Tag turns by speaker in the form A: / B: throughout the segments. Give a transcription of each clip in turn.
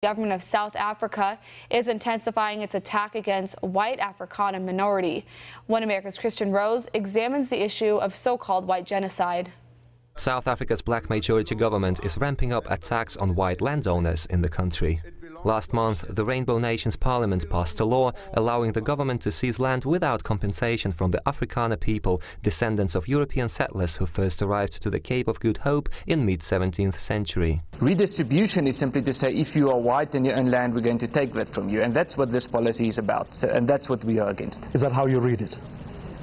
A: The government of South Africa is intensifying its attack against white Afrikaner minority. One America's Christian Rose examines the issue of so-called white genocide.
B: South Africa's black majority government is ramping up attacks on white landowners in the country. Last month, the Rainbow Nations Parliament passed a law allowing the government to seize land without compensation from the Afrikaner people, descendants of European settlers who first arrived to the Cape of Good Hope in mid-17th century.
C: Redistribution is simply to say, if you are white and you own land, we're going to take that from you. And that's what this policy is about. And that's what we are against.
D: Is that how you read it?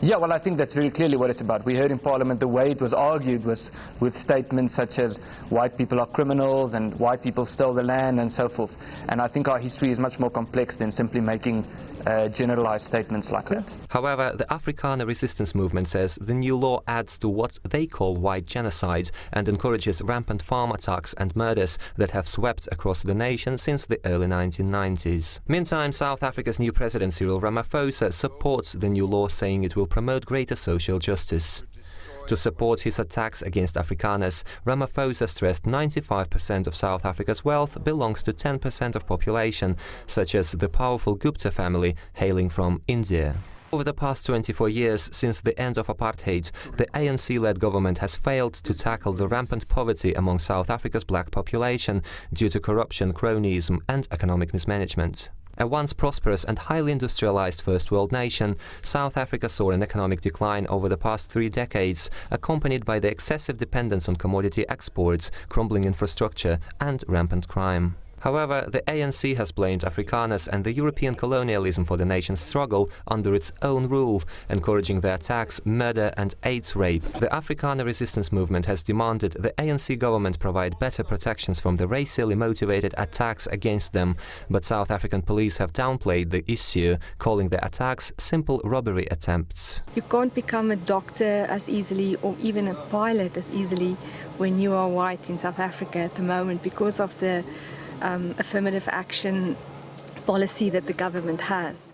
C: Yeah, well, I think that's very clearly what it's about. We heard in Parliament the way it was argued was with statements such as white people are criminals and white people stole the land and so forth. And I think our history is much more complex than simply making generalized statements like that.
B: However, the Afrikaner resistance movement says the new law adds to what they call white genocide and encourages rampant farm attacks and murders that have swept across the nation since the early 1990s. Meantime, South Africa's new president Cyril Ramaphosa supports the new law, saying it will promote greater social justice. To support his attacks against Afrikaners, Ramaphosa stressed 95% of South Africa's wealth belongs to 10% of population, such as the powerful Gupta family hailing from India. Over the past 24 years, since the end of apartheid, the ANC-led government has failed to tackle the rampant poverty among South Africa's black population due to corruption, cronyism and economic mismanagement. A once prosperous and highly industrialized first world nation, South Africa saw an economic decline over the past 3 decades, accompanied by the excessive dependence on commodity exports, crumbling infrastructure and rampant crime. However, the ANC has blamed Afrikaners and the European colonialism for the nation's struggle under its own rule, encouraging the attacks, murder and AIDS rape. The Afrikaner resistance movement has demanded the ANC government provide better protections from the racially motivated attacks against them, but South African police have downplayed the issue, calling the attacks simple robbery attempts.
E: You can't become a doctor as easily or even a pilot as easily when you are white in South Africa at the moment because of the affirmative action policy that the government has.